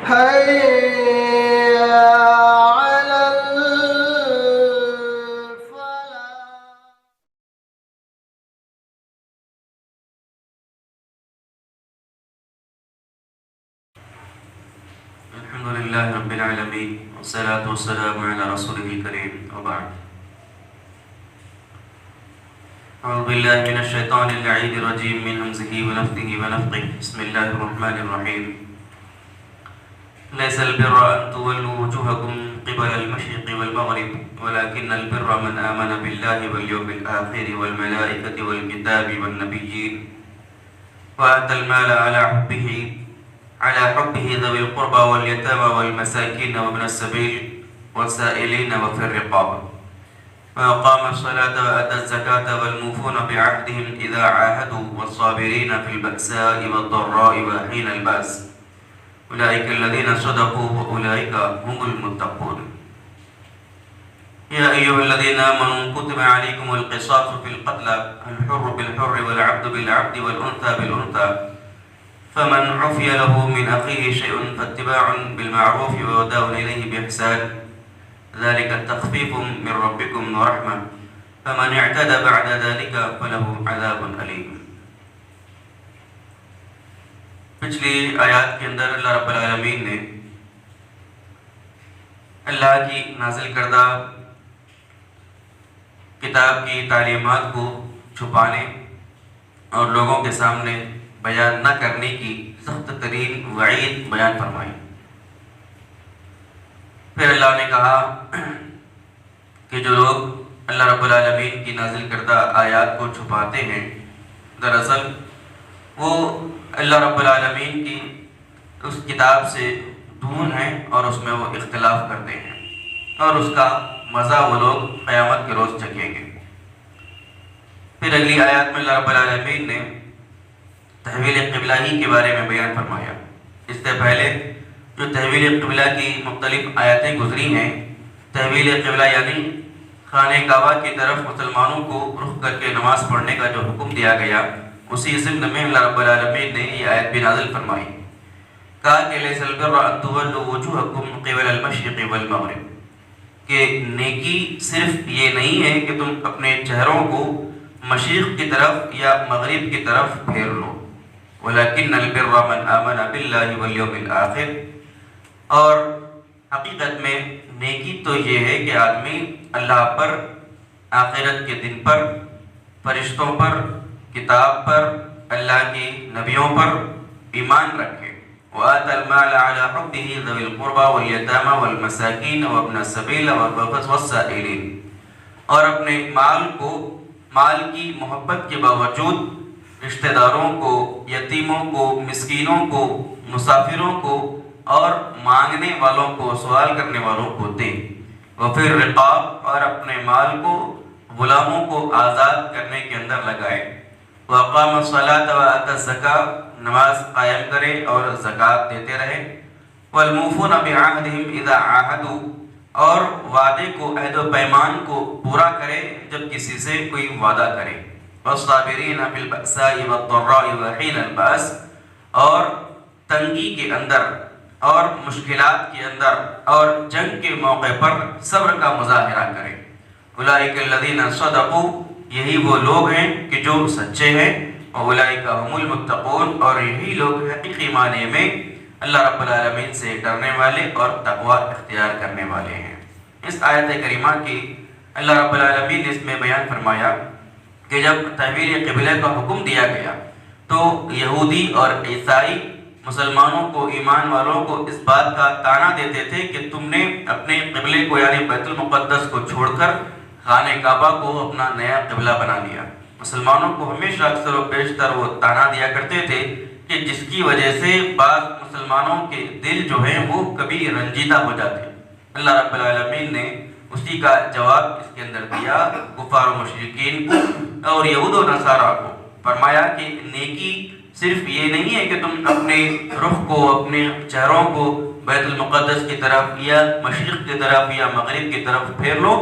حي على الفلاح. الحمد لله رب العالمين والصلاة والسلام على رسوله الكريم وبعد. أعوذ بالله من الشيطان اللعين الرجيم من همزه ونفثه ونفثه. بسم الله الرحمن الرحيم. ليس البر أن تولوا وجوهكم قبل المشرق والمغرب ولكن البر من آمن بالله واليوم الآخر والملائكة والكتاب والنبيين وآتى المال على حبه ذوي القربى واليتامى والمساكين وابن السبيل والسائلين وفي الرقاب وأقام الصلاة وآتى الزكاة والموفون بعهدهم إذا عاهدوا والصابرين في البأساء والضراء وحين البأس أولئك الذين صدقوا وأولئك هم المتقون. يا أيها الذين آمنوا كتب عليكم القصاص في القتلى الحر بالحر والعبد بالعبد والأنثى بالأنثى فمن عفي له من أخيه شيء فاتباع بالمعروف وأداء إليه بإحسان ذلك تخفيف من ربكم ورحمة فمن اعتدى بعد ذلك فله عذاب أليم. پچھلی آیات کے اندر اللہ رب العالمین نے اللہ کی نازل کردہ کتاب کی تعلیمات کو چھپانے اور لوگوں کے سامنے بیان نہ کرنے کی سخت ترین وعید بیان فرمائی. پھر اللہ نے کہا کہ جو لوگ اللہ رب العالمین کی نازل کردہ آیات کو چھپاتے ہیں دراصل وہ اللہ رب العالمین کی اس کتاب سے دور ہیں اور اس میں وہ اختلاف کرتے ہیں اور اس کا مزہ وہ لوگ قیامت کے روز چکھیں گے. پھر اگلی آیات میں اللہ رب العالمین نے تحویل قبلہ ہی کے بارے میں بیان فرمایا. اس سے پہلے جو تحویل قبلہ کی مختلف آیاتیں گزری ہیں، تحویل قبلہ یعنی خانہ کعبہ کی طرف مسلمانوں کو رخ کر کے نماز پڑھنے کا جو حکم دیا گیا، اسی ضمن میں اللہ رب العالمین نے یہ آیت بھی نازل فرمائی. کہا کہ لیس البر ان تولوا وجوہکم قبل المشرق والمغرب، کہ نیکی صرف یہ نہیں ہے کہ تم اپنے چہروں کو مشرق کی طرف یا مغرب کی طرف پھیر لو، ولیکن البر من آمن باللہ والیوم الآخر، اور حقیقت میں نیکی تو یہ ہے کہ آدمی اللہ پر، آخرت کے دن پر، فرشتوں پر، کتاب پر، اللہ کی نبیوں پر ایمان رکھے. وآتى المال على حبه ذوي القربى واليتامى والمساكين وابن السبيل والسائلين، اور اپنے مال کی محبت کے باوجود رشتہ داروں کو، یتیموں کو، مسکینوں کو، مسافروں کو اور مانگنے والوں کو، سوال کرنے والوں کو دے. وفي الرقاب، اور اپنے مال کو غلاموں کو آزاد کرنے کے اندر لگائے. وأقام الصلاة وآتى الزكاة، نماز قائم کرے اور زکوٰۃ دیتے رہے. والموفون بعهدهم إذا عاهدوا، اور وعدے کو، عہد و پیمان کو پورا کرے جب کسی سے کوئی وعدہ کرے. والصابرین فی البأساء والضراء وحین البأس، اور تنگی کے اندر اور مشکلات کے اندر اور جنگ کے موقع پر صبر کا مظاہرہ کرے. اولئک الذین صدقوا، یہی وہ لوگ ہیں کہ جو سچے ہیں. اولئک هم المتقون، اور یہی لوگ حقیقی معنی میں اللہ رب العالمین سے ڈرنے والے اور تقوی اختیار کرنے والے ہیں. اس آیت کریمہ کی اللہ رب العالمین نے اس میں بیان فرمایا کہ جب تحویل قبلہ کا حکم دیا گیا تو یہودی اور عیسائی مسلمانوں کو، ایمان والوں کو اس بات کا طعنہ دیتے تھے کہ تم نے اپنے قبلے کو یعنی بیت المقدس کو چھوڑ کر خانہ کعبہ کو اپنا نیا قبلہ بنا لیا. مسلمانوں کو ہمیشہ اکثر و بیشتر وہ طعنہ دیا کرتے تھے کہ جس کی وجہ سے بعض مسلمانوں کے دل جو ہیں وہ کبھی رنجیدہ ہو جاتے. اللہ رب العالمین نے اسی کا جواب اس کے اندر دیا کفار و مشرکین کو اور یہود و نصارہ کو. فرمایا کہ نیکی صرف یہ نہیں ہے کہ تم اپنے رخ کو، اپنے چہروں کو بیت المقدس کی طرف یا مشرق کی طرف یا مغرب کی طرف پھیر لو.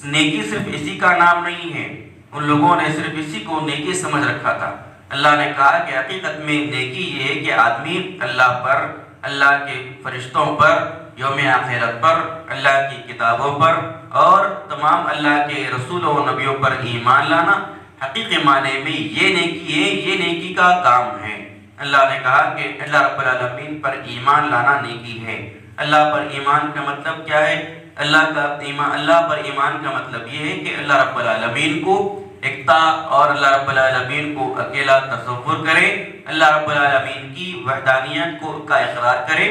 نیکی صرف اسی کا نام نہیں ہے. ان لوگوں نے صرف اسی کو نیکی سمجھ رکھا تھا. اللہ نے کہا کہ حقیقت میں نیکی یہ ہے کہ آدمی اللہ پر، اللہ کے فرشتوں پر، یوم آخرت پر، اللہ کی کتابوں پر اور تمام اللہ کے رسولوں و نبیوں پر ایمان لانا حقیقی معنی میں یہ نیکی ہے، یہ نیکی کا کام ہے۔ اللہ نے کہا کہ اللہ رب العالمین پر ایمان لانا نیکی ہے۔ اللہ پر ایمان کا مطلب کیا ہے؟ اللہ پر ایمان کا مطلب یہ ہے کہ اللہ رب العالمین کو ایکتا اور اللہ رب العالمین کو اکیلا تصور کرے، اللہ رب العالمین کی وحدانیت کا اقرار کرے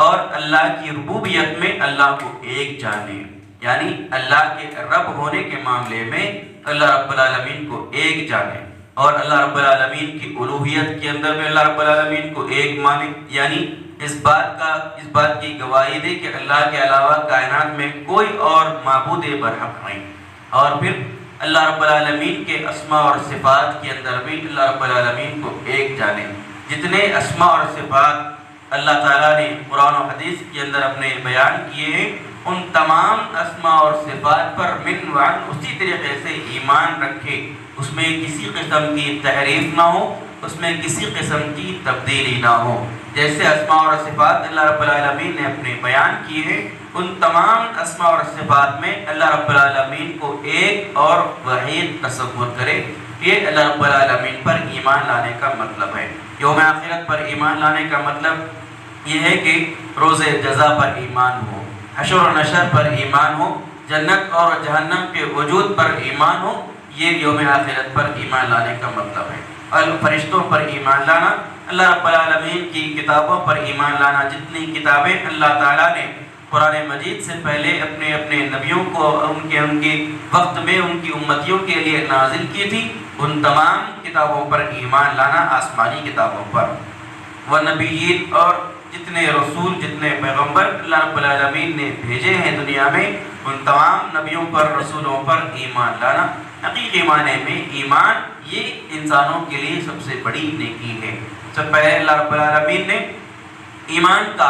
اور اللہ کی ربوبیت میں اللہ کو ایک جانے، یعنی اللہ کے رب ہونے کے معاملے میں اللہ رب العالمین کو ایک جانے اور اللہ رب العالمین کی الوہیت کے اندر میں اللہ رب العالمین کو ایک مانے، یعنی اس بات کی گواہی دے کہ اللہ کے علاوہ کائنات میں کوئی اور معبود برحق نہیں، اور پھر اللہ رب العالمین کے اسماء اور صفات کے اندر بھی اللہ رب العالمین کو ایک جانے۔ جتنے اسماء اور صفات اللہ تعالیٰ نے قرآن و حدیث کے اندر اپنے بیان کیے ہیں، ان تمام اسماء اور صفات پر من وعن اسی طریقے سے ایمان رکھے، اس میں کسی قسم کی تحریف نہ ہو، اس میں کسی قسم کی تبدیلی نہ ہو۔ جیسے اسماء اور صفات اللہ رب العالمین نے اپنے بیان کیے ہیں، ان تمام اسماء اور صفات میں اللہ رب العالمین کو ایک اور وحید تصور کرے، یہ اللہ رب العالمین پر ایمان لانے کا مطلب ہے۔ یوم آخرت پر ایمان لانے کا مطلب یہ ہے کہ روز جزا پر ایمان ہو، حشر و نشر پر ایمان ہو، جنت اور جہنم کے وجود پر ایمان ہو، یہ یوم آخرت پر ایمان لانے کا مطلب ہے۔ اور فرشتوں پر ایمان لانا، اللہ رب العالمین کی کتابوں پر ایمان لانا، جتنی کتابیں اللہ تعالیٰ نے قرآن مجید سے پہلے اپنے نبیوں کو ان کے وقت میں ان کی امتیوں کے لیے نازل کی تھی، ان تمام کتابوں پر ایمان لانا، آسمانی کتابوں پر، ونبیین اور جتنے رسول، جتنے پیغمبر اللہ رب العالمین نے بھیجے ہیں دنیا میں، ان تمام نبیوں پر، رسولوں پر ایمان لانا۔ حقیقی معنی میں ایمان یہ انسانوں کے لیے سب سے بڑی نیکی ہے۔ سب پہلے اللہ رب العالمین نے ایمان کا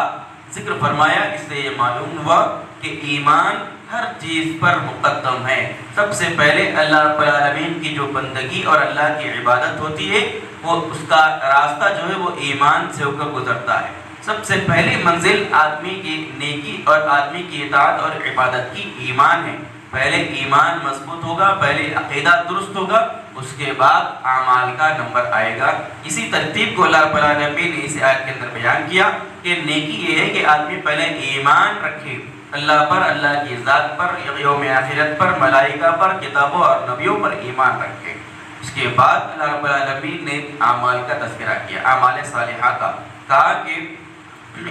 ذکر فرمایا، اس سے یہ معلوم ہوا کہ ایمان ہر چیز پر مقدم ہے۔ سب سے پہلے اللہ رب العالمین کی جو بندگی اور اللہ کی عبادت ہوتی ہے، وہ اس کا راستہ جو ہے وہ ایمان سے ہو کر گزرتا ہے۔ سب سے پہلی منزل آدمی کی نیکی اور آدمی کی اطاعت اور عبادت کی ایمان ہے۔ پہلے ایمان مضبوط ہوگا، پہلے عقیدہ درست ہوگا، اس کے بعد اعمال کا نمبر آئے گا۔ اسی ترتیب کو اللہ رب العالمین نے اس آیت کے اندر بیان کیا کہ نیکی یہ ہے کہ آدمی پہلے ایمان رکھے اللہ پر، اللہ کی ذات پر، یوم آخرت پر، ملائکہ پر، کتابوں اور نبیوں پر ایمان رکھے۔ اس کے بعد اللہ رب العالمین نے اعمال کا تذکرہ کیا، اعمال صالحہ کا، کہا کہ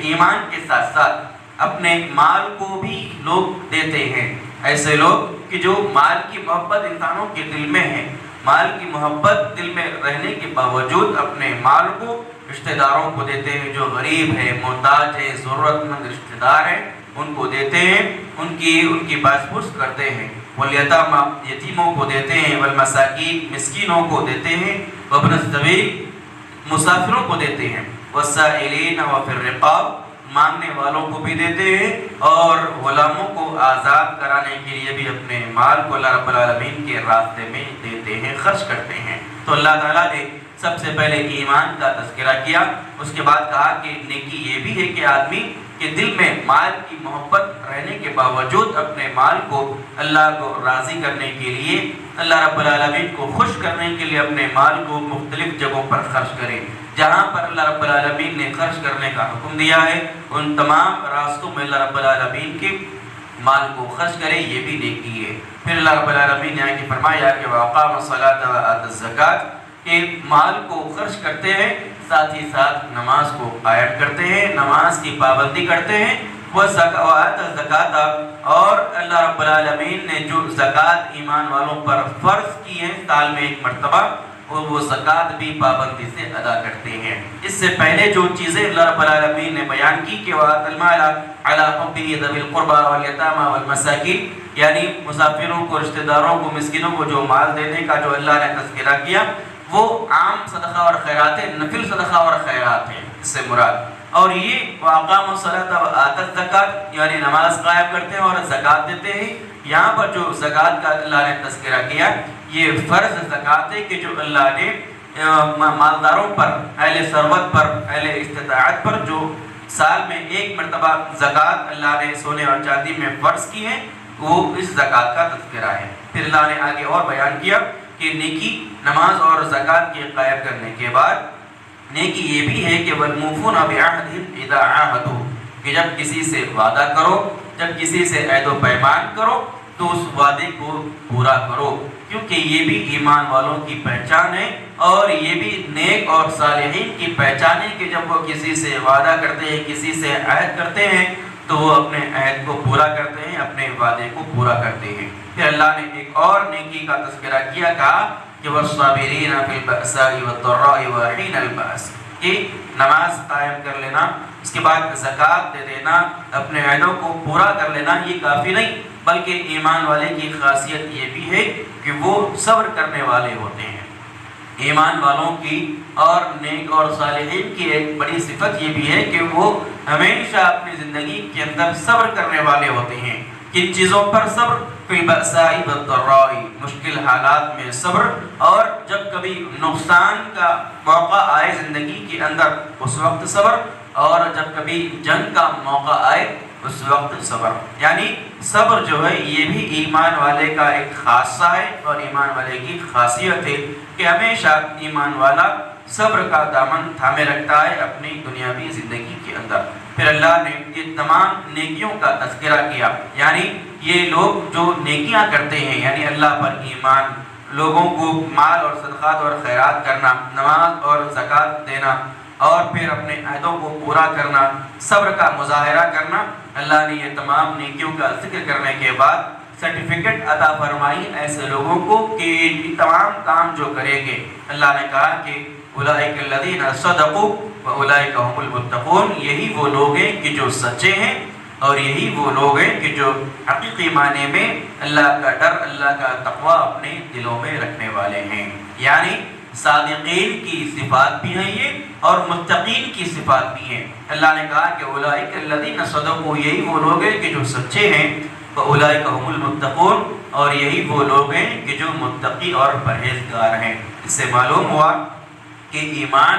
ایمان کے ساتھ ساتھ اپنے مال کو بھی لوگ دیتے ہیں۔ ایسے لوگ کہ جو مال کی محبت انسانوں کے دل میں ہے، مال کی محبت دل میں رہنے کے باوجود اپنے مال کو رشتہ داروں کو دیتے ہیں، جو غریب ہے، محتاج ہے، ضرورت مند رشتہ دار ہیں، ان کو دیتے ہیں، ان کی باعث پرس کرتے ہیں، والیتامی یتیموں کو دیتے ہیں، والمساکین مسکینوں کو دیتے ہیں، وابن السبیل مسافروں کو دیتے ہیں، والسائلین وفی الرقاب مانگنے والوں کو بھی دیتے ہیں، اور غلاموں کو آزاد کرانے کے لیے بھی اپنے مال کو اللہ رب العالمین کے راستے میں دیتے ہیں، خرچ کرتے ہیں۔ تو اللہ تعالیٰ نے سب سے پہلے ایمان کا تذکرہ کیا، اس کے بعد کہا کہ نیکی یہ بھی ہے کہ آدمی کے دل میں مال کی محبت رہنے کے باوجود اپنے مال کو اللہ کو راضی کرنے کے لیے، اللہ رب العالمین کو خوش کرنے کے لیے اپنے مال کو مختلف جگہوں پر خرچ کرے۔ جہاں پر اللہ رب العالمین نے خرچ کرنے کا حکم دیا ہے، ان تمام راستوں میں اللہ رب العالمین کے مال کو خرچ کرے، یہ بھی نیکی ہے۔ پھر اللہ رب العالمین نے آگے فرمایا کہ وَأَقَامَ الصَّلَاةَ وَآتَى الزَّكَاةَ، کہ مال کو خرچ کرتے ہیں، ساتھ ہی ساتھ نماز کو قائم کرتے ہیں، نماز کی پابندی کرتے ہیں، وَآتَى الزَّكَاةَ، اور اللہ رب العالمین نے جو زکوٰۃ ایمان والوں پر فرض کی ہے سال میں ایک مرتبہ، وہ زکوٰۃ بھی پابندی سے ادا کرتے ہیں۔ اس سے پہلے جو چیزیں اللہ رب العالمین نے بیان کی کہ وَآتَى الْمَالَ عَلَىٰ حُبِّهِ ذَوِي الْقُرْبَىٰ وَالْيَتَامَىٰ وَالْمَسَاكِينِ، یعنی مسافروں کو، رشتہ داروں کو، مسکینوں کو جو مال دینے کا جو اللہ نے تذکرہ کیا، وہ عام صدقہ اور خیرات ہے، نفل صدقہ اور خیرات ہے اس سے مراد۔ اور یہ وَأَقَامُوا الصَّلَاةَ وَآتَى الزَّكَاةَ، یعنی نماز قائم کرتے ہیں اور زکوٰۃ دیتے ہیں۔ یہاں پر جو زکوٰۃ کا اللہ نے تذکرہ کیا، یہ فرض زکوٰۃ ہے کہ جو اللہ نے مالداروں پر، اہل ثروت پر، اہل استطاعت پر جو سال میں ایک مرتبہ زکوٰۃ اللہ نے سونے اور چاندی میں فرض کی ہے، وہ اس زکوٰۃ کا تذکرہ ہے۔ پھر اللہ نے آگے اور بیان کیا کہ نیکی نماز اور زکوٰۃ کے قائم کرنے کے بعد نیکی یہ بھی ہے کہ وَالْمُوفُونَ بِعَهْدِهِمْ إِذَا عَاهَدُوا، کہ جب کسی سے وعدہ کرو، جب کسی سے عہد و پیمان کرو تو اس وعدے کو پورا کرو، کیونکہ یہ بھی ایمان والوں کی پہچان ہے اور یہ بھی نیک اور صالحین کی پہچان ہے کہ جب وہ کسی سے وعدہ کرتے ہیں، کسی سے عہد کرتے ہیں تو وہ اپنے عہد کو پورا کرتے ہیں، اپنے وعدے کو پورا کرتے ہیں۔ پھر اللہ نے ایک اور نیکی کا تذکرہ کیا، کہا کہ وَالصَّابِرِينَ فِي الْبَأْسَاءِ وَالضَّرَّاءِ وَحِينَ الْبَأْسِ، کہ نماز قائم کر لینا، اس کے بعد زکوٰۃ دے دینا، اپنے عہدوں کو پورا کر لینا یہ کافی نہیں، بلکہ ایمان والے کی خاصیت یہ بھی ہے کہ وہ صبر کرنے والے ہوتے ہیں۔ ایمان والوں کی اور نیک اور صالحین کی ایک بڑی صفت یہ بھی ہے کہ وہ ہمیشہ اپنی زندگی کے اندر صبر کرنے والے ہوتے ہیں۔ کن چیزوں پر صبر؟ فی البأساء والضراء، مشکل حالات میں صبر، اور جب کبھی نقصان کا موقع آئے زندگی کے اندر اس وقت صبر، اور جب کبھی جنگ کا موقع آئے اس وقت صبر۔ یعنی صبر جو ہے یہ بھی ایمان والے کا ایک خاصہ ہے اور ایمان والے کی خاصیت ہے کہ ہمیشہ ایمان والا صبر کا دامن تھامے رکھتا ہے اپنی دنیاوی زندگی کے اندر۔ پھر اللہ نے یہ تمام نیکیوں کا تذکرہ کیا، یعنی یہ لوگ جو نیکیاں کرتے ہیں، یعنی اللہ پر ایمان، لوگوں کو مال اور صدقات اور خیرات کرنا، نماز اور زکوٰۃ دینا، اور پھر اپنے عہدوں کو پورا کرنا، صبر کا مظاہرہ کرنا، اللہ نے یہ تمام نیکیوں کا ذکر کرنے کے بعد سرٹیفکیٹ عطا فرمائی ایسے لوگوں کو کہ یہ تمام کام جو کریں گے، اللہ نے کہا کہ اولئک الذین صدقوا واولئک هم المتقون، یہی وہ لوگ ہیں کہ جو سچے ہیں اور یہی وہ لوگ ہیں کہ جو حقیقی معنی میں اللہ کا ڈر، اللہ کا تقوی اپنے دلوں میں رکھنے والے ہیں۔ یعنی صادقین کی صفات بھی ہیں یہ، اور متقین کی صفات بھی ہیں۔ اللہ نے کہا کہ اولئک الذین صدقوا، یہی وہ لوگ ہیں کہ جو سچے ہیں، واولئک هم المتقون، اور یہی وہ لوگ ہیں کہ جو متقی اور پرہیزگار ہیں۔ اس سے معلوم ہوا کہ ایمان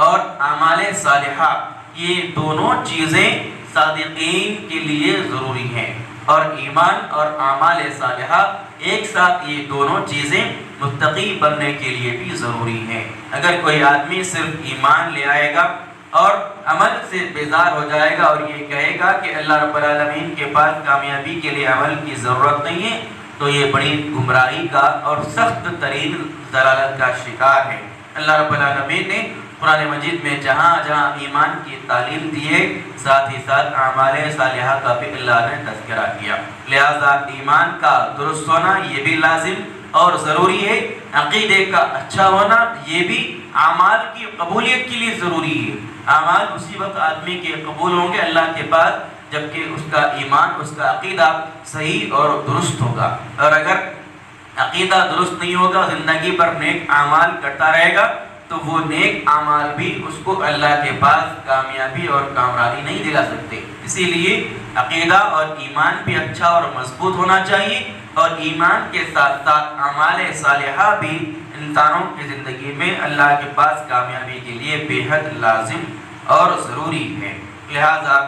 اور اعمال صالحہ یہ دونوں چیزیں صادقین کے لیے ضروری ہیں، اور ایمان اور اعمال صالحہ ایک ساتھ یہ دونوں چیزیں متقی بننے کے لیے بھی ضروری ہیں۔ اگر کوئی آدمی صرف ایمان لے آئے گا اور عمل سے بیزار ہو جائے گا اور یہ کہے گا کہ اللہ رب العالمین کے پاس کامیابی کے لیے عمل کی ضرورت نہیں ہے، تو یہ بڑی گمراہی کا اور سخت ترین ضلالت کا شکار ہے۔ اللہ رب العالمین نے قرآن مجید میں جہاں جہاں ایمان کی تعلیم دی ہے، ساتھ ہی ساتھ اعمال صالحہ کا بھی اللہ نے تذکرہ کیا۔ لہذا ایمان کا درست ہونا یہ بھی لازم اور ضروری ہے، عقیدے کا اچھا ہونا یہ بھی اعمال کی قبولیت کے لیے ضروری ہے۔ اعمال اسی وقت آدمی کے قبول ہوں گے اللہ کے پاس جبکہ اس کا ایمان، اس کا عقیدہ صحیح اور درست ہوگا، اور اگر عقیدہ درست نہیں ہوگا، زندگی پر نیک اعمال کرتا رہے گا، تو وہ نیک اعمال بھی اس کو اللہ کے پاس کامیابی اور کامرانی نہیں دلا سکتے۔ اسی لیے عقیدہ اور ایمان بھی اچھا اور مضبوط ہونا چاہیے، اور ایمان کے ساتھ ساتھ اعمال صالحہ بھی انسانوں کی زندگی میں اللہ کے پاس کامیابی کے لیے بے حد لازم اور ضروری ہے۔ لہذا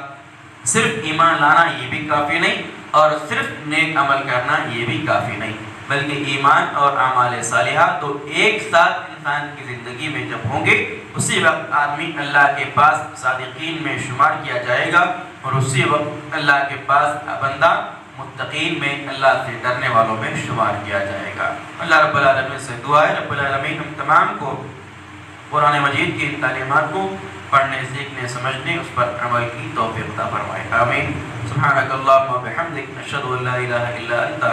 صرف ایمان لانا یہ بھی کافی نہیں، اور صرف نیک عمل کرنا یہ بھی کافی نہیں، بلکہ ایمان اور اعمال صالحہ تو ایک ساتھ انسان کی زندگی میں جب ہوں گے، اسی وقت آدمی اللہ کے پاس صادقین میں شمار کیا جائے گا، اور اسی وقت اللہ کے پاس بندہ متقین میں، اللہ سے ڈرنے والوں میں شمار کیا جائے گا۔ اللہ رب العالمین سے دعا ہے رب العالمین ہم تمام کو قرآن مجید کی تعلیمات کو پڑھنے، سیکھنے، سمجھنے، اس پر عمل کی توفیق عطا فرمائے، آمین۔ سبحانک اللہم و بحمدک، نشہد ان لا الہ الا انت،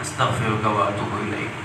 نستغفرک و اتوب الیک۔